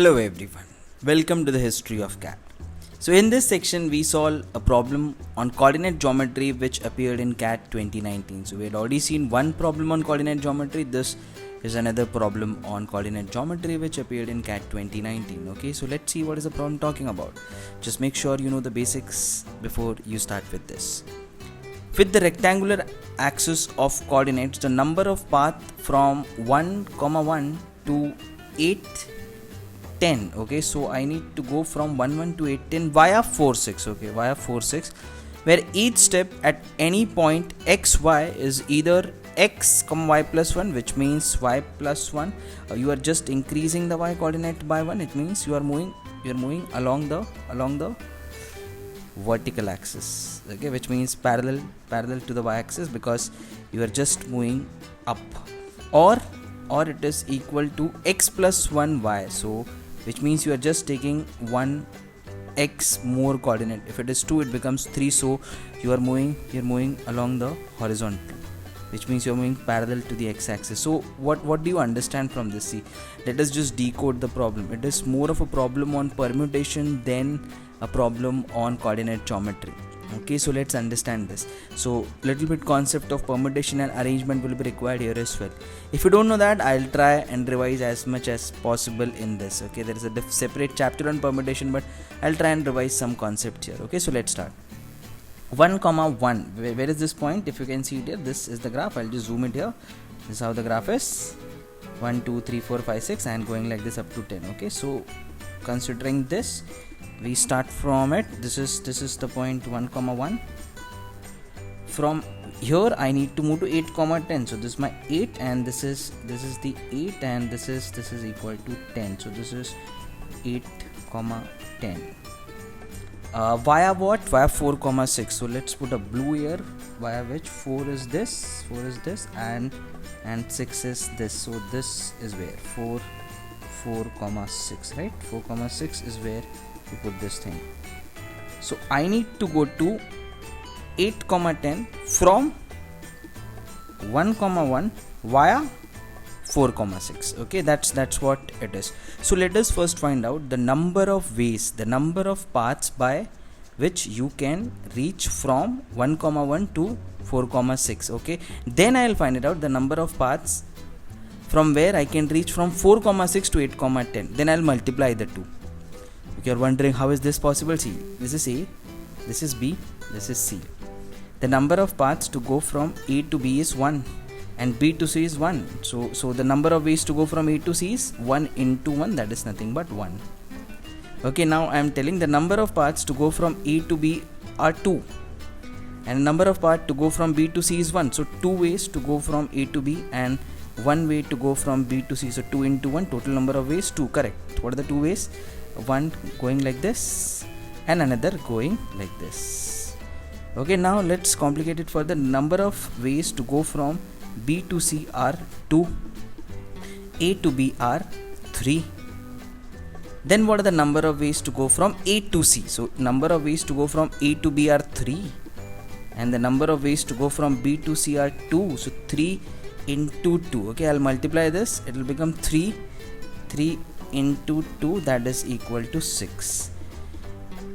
Hello everyone, welcome to the history of CAT. So in this section we solve a problem on coordinate geometry which appeared in CAT 2019. So we had already seen one problem on coordinate geometry. This is another problem on coordinate geometry which appeared in CAT 2019. Okay, so let's see what is the problem talking about. Just make sure you know the basics before you start with this. With the rectangular axis of coordinates, the number of paths from 1, 1 to 8, 10. Okay, so I need to go from 1, 1 to 8, 10 via 4, 6. Okay, via 4, 6, where each step at any point x, y is either x, y plus 1, which means y plus 1. You are just increasing the y coordinate by 1. It means you are moving along the vertical axis. Okay, which means parallel to the y axis, because you are just moving up, or it is equal to x plus 1 y. So which means you are just taking 1 x more coordinate. If it is 2, it becomes 3. So you are moving along the horizontal, which means you are moving parallel to the x-axis. So what do you understand from this? See, let us just decode the problem. It is more of a problem on permutation than a problem on coordinate geometry. Okay, so let's understand this. So little bit concept of permutation and arrangement will be required here as well. If you don't know that, I'll try and revise as much as possible in this. Okay, there is a separate chapter on permutation, but I'll try and revise some concept here. Okay, so let's start. 1, 1. Where is this point? If you can see it here, this is the graph. I'll just zoom it here. This is how the graph is. 1, 2, 3, 4, 5, 6, and going like this up to 10. Okay, so considering this, we start from it. This is the point 1, 1. From here I need to move to 8, 10. So this is my 8, and this is the 8, and this is equal to 10. So this is 8, 10. Via what? Via 4, 6. So let's put a blue here, via which 4 is this, and 6 is this. So this is where 4, 6, right? 4, 6 is where you put this thing. So I need to go to 8, 10 from 1, 1 via 4, 6. Okay, that's what it is. So let us first find out the number of ways, the number of paths by which you can reach from 1, 1 to 4, 6. Okay, then I'll find it out the number of paths from where I can reach from 4, 6 to 8, 10. Then I'll multiply the two. If you are wondering how is this possible, see, this is A, this is B, this is C. The number of paths to go from A to B is 1, and B to C is 1. So the number of ways to go from A to C is 1 into 1, that is nothing but 1. Okay, now I am telling the number of paths to go from A to B are 2, and the number of paths to go from B to C is 1. So 2 ways to go from A to B and 1 way to go from B to C. So 2 into 1, total number of ways 2. Correct. What are the 2 ways? One going like this and another going like this. Okay, now let's complicate it further. Number of ways to go from B to C are 2, A to B are 3. Then what are the number of ways to go from A to C? So number of ways to go from A to B are 3, and the number of ways to go from B to C are 2. So 3 into 2. Okay, I'll multiply this. It will become 3 into 2, that is equal to 6.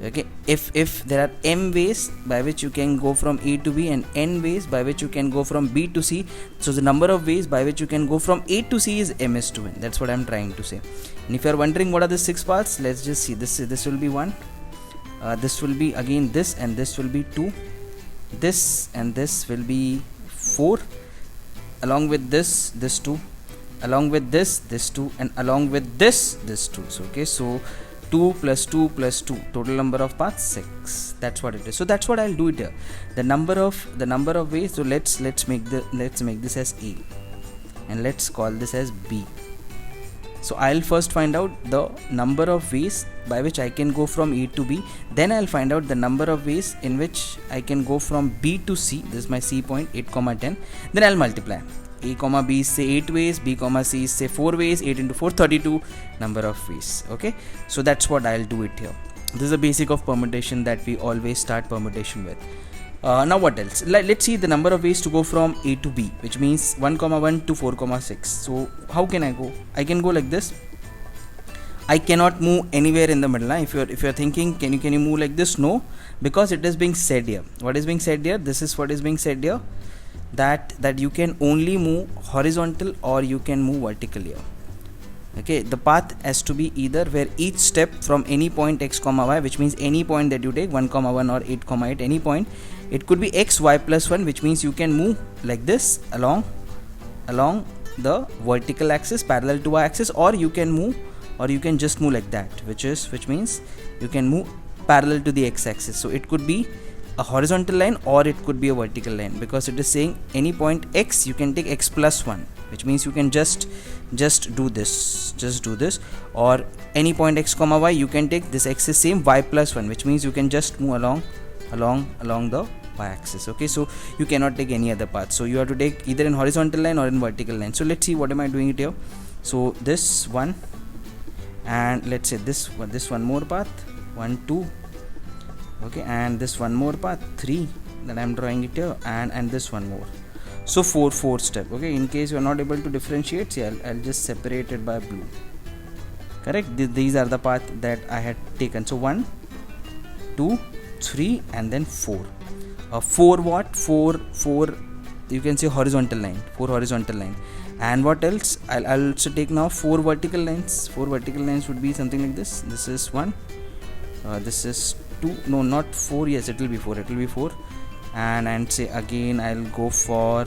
Okay, if there are m ways by which you can go from A to B and n ways by which you can go from B to C, so the number of ways by which you can go from A to C is m is to n. That's what I'm trying to say. And if you are wondering what are the 6 paths, let's just see. This will be 1, this will be again this, and this will be 2, this and this will be 4, along with this 2, along with this 2, and along with this 2. So okay, so 2 plus 2 plus 2, total number of paths 6. That's what it is. So that's what I'll do it here. The number of ways. So let's make this as A, and let's call this as B. So I'll first find out the number of ways by which I can go from A to B. Then I'll find out the number of ways in which I can go from B to C. This is my C point, 8, 10. Then I'll multiply. A, B is say 8 ways, B, C is say 4 ways, 8 into 4, 32 number of ways. Okay, so that's what I'll do it here. This is the basic of permutation that we always start permutation with. Now what else? Let's see the number of ways to go from A to B, which means 1, 1 to 4, 6. So how can I go? I can go like this. I cannot move anywhere in the middle. If you're thinking, can you move like this? No, because it is being said here. What is being said here? This is what is being said here. That you can only move horizontal or you can move vertical here. Okay, the path has to be either where each step from any point x comma y, which means any point that you take 1 comma 1 or 8 comma 8, any point, it could be x y plus 1, which means you can move like this along the vertical axis parallel to y axis, or you can just move like that, which means you can move parallel to the x axis. So it could be a horizontal line or it could be a vertical line, because it is saying any point x you can take x plus 1, which means you can just do this, or any point x comma y you can take this x is same y plus 1, which means you can just move along the y axis. Okay, so you cannot take any other path, so you have to take either in horizontal line or in vertical line. So let's see what am I doing it here. So this one, and let's say this one more path, 1 2, okay, and this one more path, 3, that I'm drawing it here, and this one more. So 4 step. Okay, in case you are not able to differentiate, see, I'll just separate it by blue. Correct, these are the path that I had taken. So 1 2 3 and then 4. 4 you can say horizontal line, 4 horizontal line. And what else? I'll also take now 4 vertical lines. 4 vertical lines would be something like this. This is 1, this is 2, no, not 4, yes, it will be 4, and say again I'll go for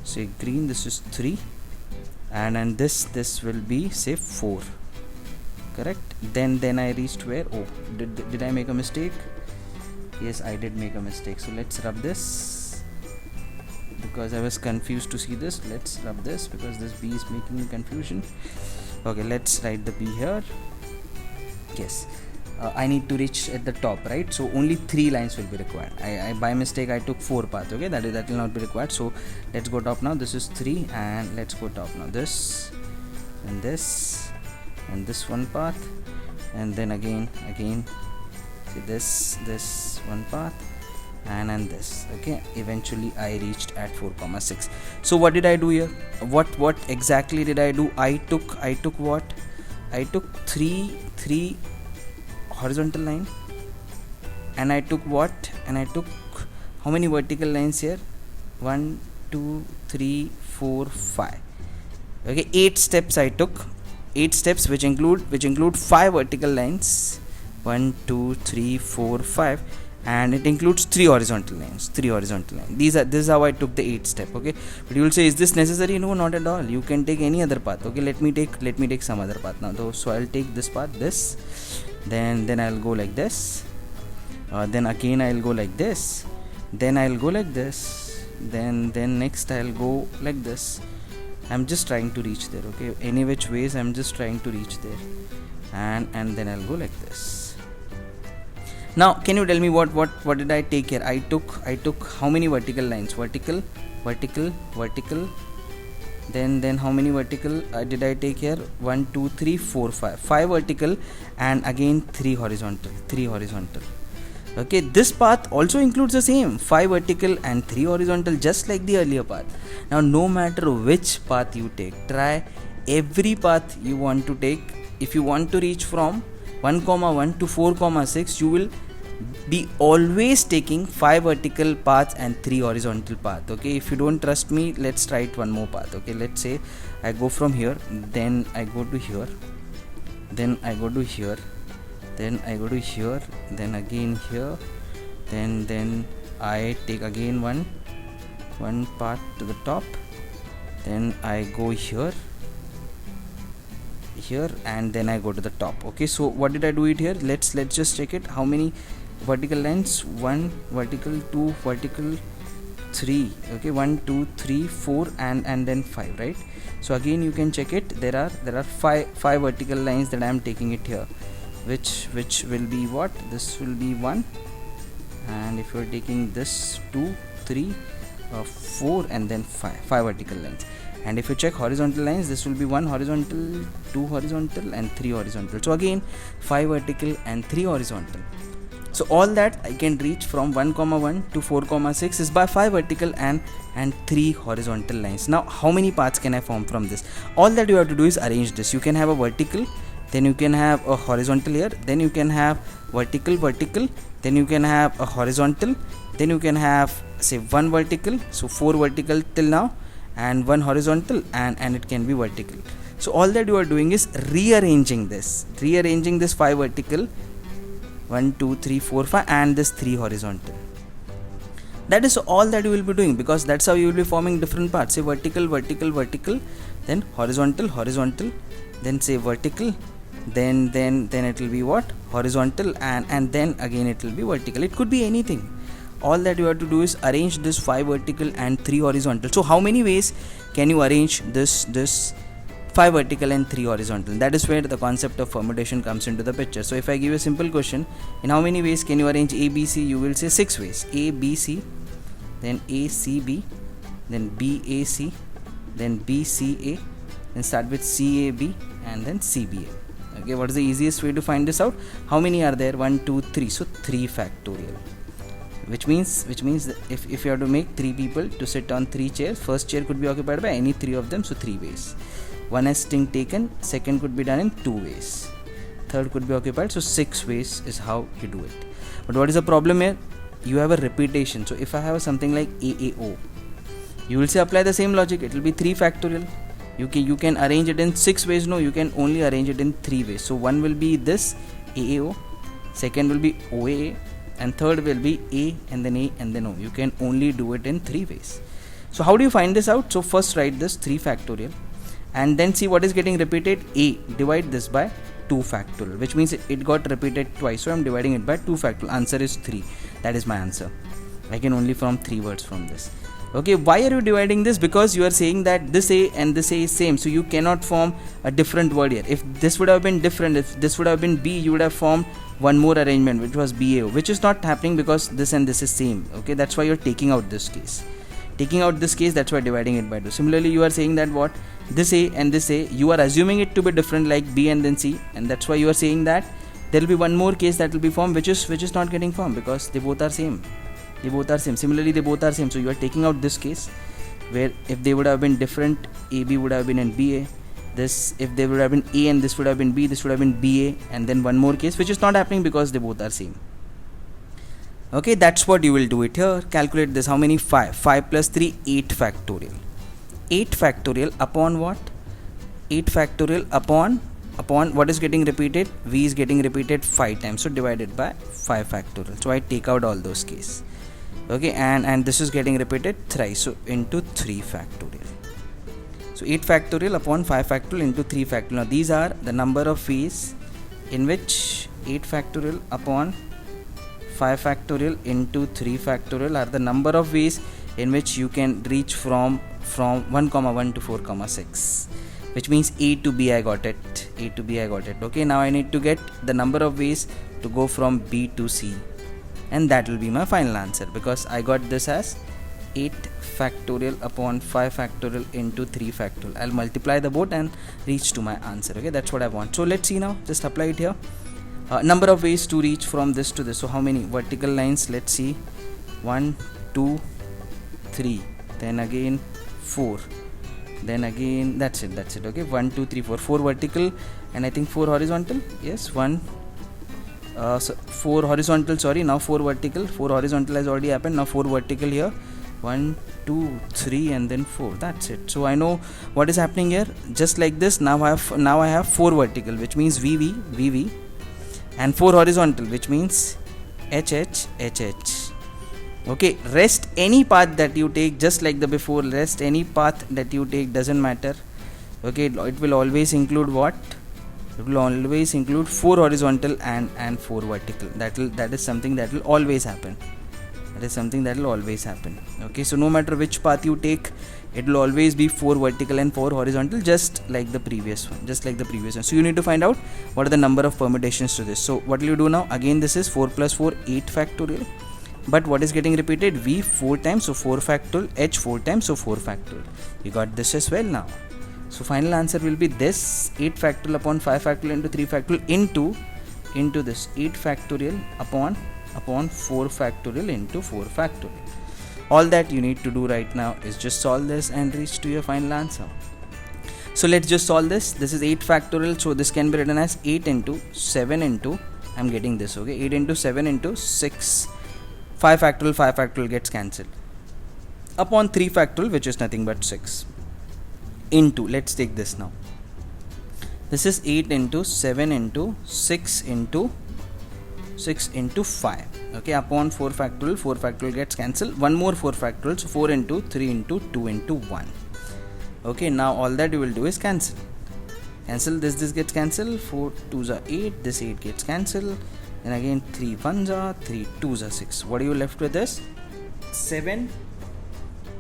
say green, this is 3, and this will be say 4. Correct, then I reached where, oh, did I make a mistake? Yes, I did make a mistake. So let's rub this, because I was confused to see this. Let's rub this because this B is making me confusion. Okay, let's write the B here. Yes, I need to reach at the top, right? So only 3 lines will be required. I by mistake I took 4 paths. Okay, that will not be required. So let's go top now. This is 3, and let's go top now. This and this and this one path, and then again see this one path, and this. Okay, eventually I reached at 4,6. So what did I do here? What exactly did I do? I took what? I took 3 horizontal line, and I took what? And I took how many vertical lines here? 1 2 3 4 5. Okay, 8 steps I took. 8 steps which include 5 vertical lines. 1 2 3 4 5, and it includes 3 horizontal lines. This is how I took the 8 step. Okay, but you will say, is this necessary? No, not at all. You can take any other path. Okay, let me take some other path now though. So I'll take this path, this, then I'll go like this, then again I'll go like this, then I'll go like this, then next I'll go like this. I'm just trying to reach there. Okay, any which ways I'm just trying to reach there, and then I'll go like this. Now can you tell me what did I take here? I took how many vertical lines? Vertical, then how many vertical did I take here? 1 2 3 4 5 vertical, and again 3 horizontal. Okay, this path also includes the same 5 vertical and 3 horizontal, just like the earlier path. Now no matter which path you take, try every path you want to take. If you want to reach from 1,1 to 4,6, you will be always taking 5 vertical paths and 3 horizontal paths. Okay, if you don't trust me, let's try it one more path. Okay, let's say I go from here, then I go to here, then I go to here, then I go to here, then again here, then I take again one path to the top, then I go here, and then I go to the top. Okay, so what did I do it here? Let's just check it. How many vertical lines? 1 vertical, 2 vertical, 3. Okay, 1 2 3 4 and then 5, right? So again you can check it. There are 5 vertical lines that I am taking it here, which will be what? This will be 1, and if you are taking this 2 3 4 and then 5 vertical lines. And if you check horizontal lines, this will be 1 horizontal, 2 horizontal and 3 horizontal. So again 5 vertical and 3 horizontal. So all that I can reach from 1,1 to 4,6 is by 5 vertical and 3 horizontal lines. Now how many paths can I form from this? All that you have to do is arrange this. You can have a vertical, then you can have a horizontal here, then you can have vertical, then you can have a horizontal, then you can have say one vertical, so 4 vertical till now, and one horizontal, and it can be vertical. So all that you are doing is rearranging this 5 vertical, 1 2 3 4 5, and this 3 horizontal. That is all that you will be doing, because that's how you will be forming different parts. Say vertical, then horizontal, then say vertical, then it will be what, horizontal, and then again it will be vertical. It could be anything. All that you have to do is arrange this 5 vertical and 3 horizontal. So how many ways can you arrange this 5 vertical and 3 horizontal? That is where the concept of permutation comes into the picture. So if I give you a simple question, in how many ways can you arrange A, B, C? You will say 6 ways. A, B, C, then A, C, B, then B, A, C, then B, C, A, then start with C, A, B, and then C, B, A. Okay, what is the easiest way to find this out? How many are there? 1, 2, 3. So 3 factorial. Which means that if you have to make 3 people to sit on 3 chairs, first chair could be occupied by any 3 of them, so 3 ways. One has sting taken, second could be done in 2 ways, third could be occupied, so 6 ways is how you do it. But what is the problem here? You have a repetition. So if I have something like AAO, you will say apply the same logic, it will be 3 factorial. You can arrange it in 6 ways. No, you can only arrange it in 3 ways. So one will be this AAO, second will be OAA, and third will be A and then A and then O. You can only do it in 3 ways. So how do you find this out? So first write this 3 factorial, and then see what is getting repeated. A, divide this by 2 factorial, which means it got repeated twice, so I am dividing it by 2 factorial. Answer is 3. That is my answer. I can only form 3 words from this. Okay, why are you dividing this? Because you are saying that this A and this A is same, so you cannot form a different word here. If this would have been different, if this would have been B, you would have formed one more arrangement, which was BAO, which is not happening because this and this is same. Okay, that's why you're taking out this case. That's why dividing it by 2. Similarly, you are saying that what, this A and this A, you are assuming it to be different like B and then C, and that's why you are saying that there will be one more case that will be formed, which is not getting formed because they both are same. Similarly, they both are same, so you are taking out this case where if they would have been different, AB would have been in BA. This, if they would have been A and this would have been B, this would have been BA, and then one more case which is not happening because they both are same. Okay, that's what you will do it here. Calculate this. How many? 5 plus 3, 8 factorial. 8 factorial upon what? 8 factorial upon what is getting repeated? V is getting repeated 5 times, so divided by 5 factorial. So I take out all those cases. Okay, and this is getting repeated thrice, so into 3 factorial. So 8 factorial upon 5 factorial into 3 factorial. Now these are the number of ways in which 8 factorial upon 5 factorial into 3 factorial are the number of ways in which you can reach from 1, 1 to 4, 6, which means A to B I got it. Okay, now I need to get the number of ways to go from B to C, and that will be my final answer, because I got this as 8 factorial upon 5 factorial into 3 factorial. I'll multiply the both and reach to my answer. Okay, that's what I want. So let's see now, just apply it here. Number of ways to reach from this to this. So how many vertical lines? Let's see. 1 2 3, then again 4, then again that's it. Okay, 1 2 3 4 vertical, and I think 4 horizontal. Yes, 4 horizontal, sorry, now 4 vertical. 4 horizontal has already happened, now 4 vertical here. 1 2 3 and then 4. That's it. So I know what is happening here. Just like this, now I have 4 vertical, which means VV, and 4 horizontal, which means HH. Okay, rest any path that you take, just like the before, rest any path that you take, doesn't matter. Okay, it will always include what? It will always include 4 horizontal and 4 vertical. That is something that will always happen. Okay, so no matter which path you take, it will always be 4 vertical and 4 horizontal, just like the previous one. So you need to find out what are the number of permutations to this. So what will you do now? Again, this is 4 plus 4, 8 factorial. But what is getting repeated? V 4 times, so 4 factorial. H 4 times, so 4 factorial. You got this as well now. So final answer will be this: 8 factorial upon 5 factorial into 3 factorial into this 8 factorial upon 4 factorial into 4 factorial. All that you need to do right now is just solve this and reach to your final answer. So let's just solve this. This is 8 factorial, so this can be written as 8 into 7 into, I'm getting this, okay, 8 into 7 into 6, 5 factorial gets cancelled, upon 3 factorial, which is nothing but 6, into, let's take this now, this is 8 into 7 into 6 into 5, okay, upon 4 factorial gets cancelled, one more 4 factorial, so 4 into 3 into 2 into 1. Okay, now all that you will do is cancel this gets cancelled, 4 2s are 8, this 8 gets cancelled, and again 3 1s are 3 2s are 6. What are you left with is 7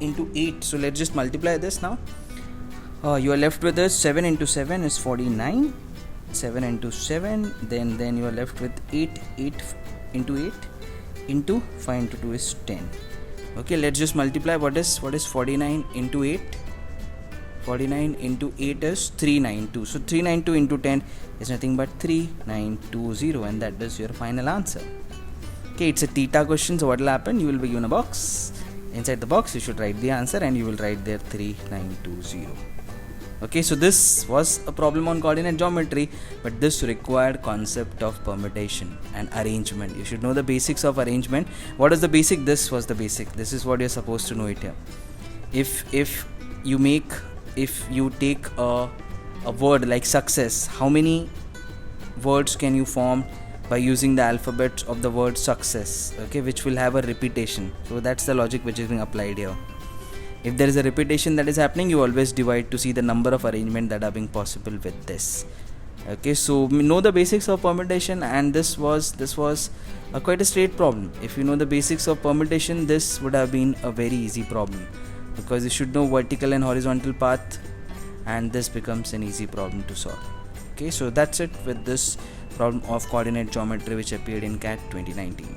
into 8. So let's just multiply this now. You are left with this 7 into 7 is 49, 7 into 7, then you are left with 8 into 8 into 5 into 2 is 10. Okay, let's just multiply. What is 49 into 8? 49 into 8 is 392. So 392 into 10 is nothing but 3920, and that is your final answer. Okay, it's a theta question, so what will happen? You will be given a box. Inside the box you should write the answer, and you will write there 3920. Okay, so this was a problem on coordinate geometry, but this required concept of permutation and arrangement. You should know the basics of arrangement. What is the basic? This was the basic. This is what you're supposed to know it here. If you take a word like success, how many words can you form by using the alphabet of the word success, okay, which will have a repetition? So that's the logic which is being applied here. If there is a repetition that is happening, you always divide to see the number of arrangement that are being possible with this. Okay, so we know the basics of permutation, and this was quite a straight problem. If you know the basics of permutation, this would have been a very easy problem, because you should know vertical and horizontal path, and this becomes an easy problem to solve. Okay, so that's it with this problem of coordinate geometry which appeared in CAT 2019.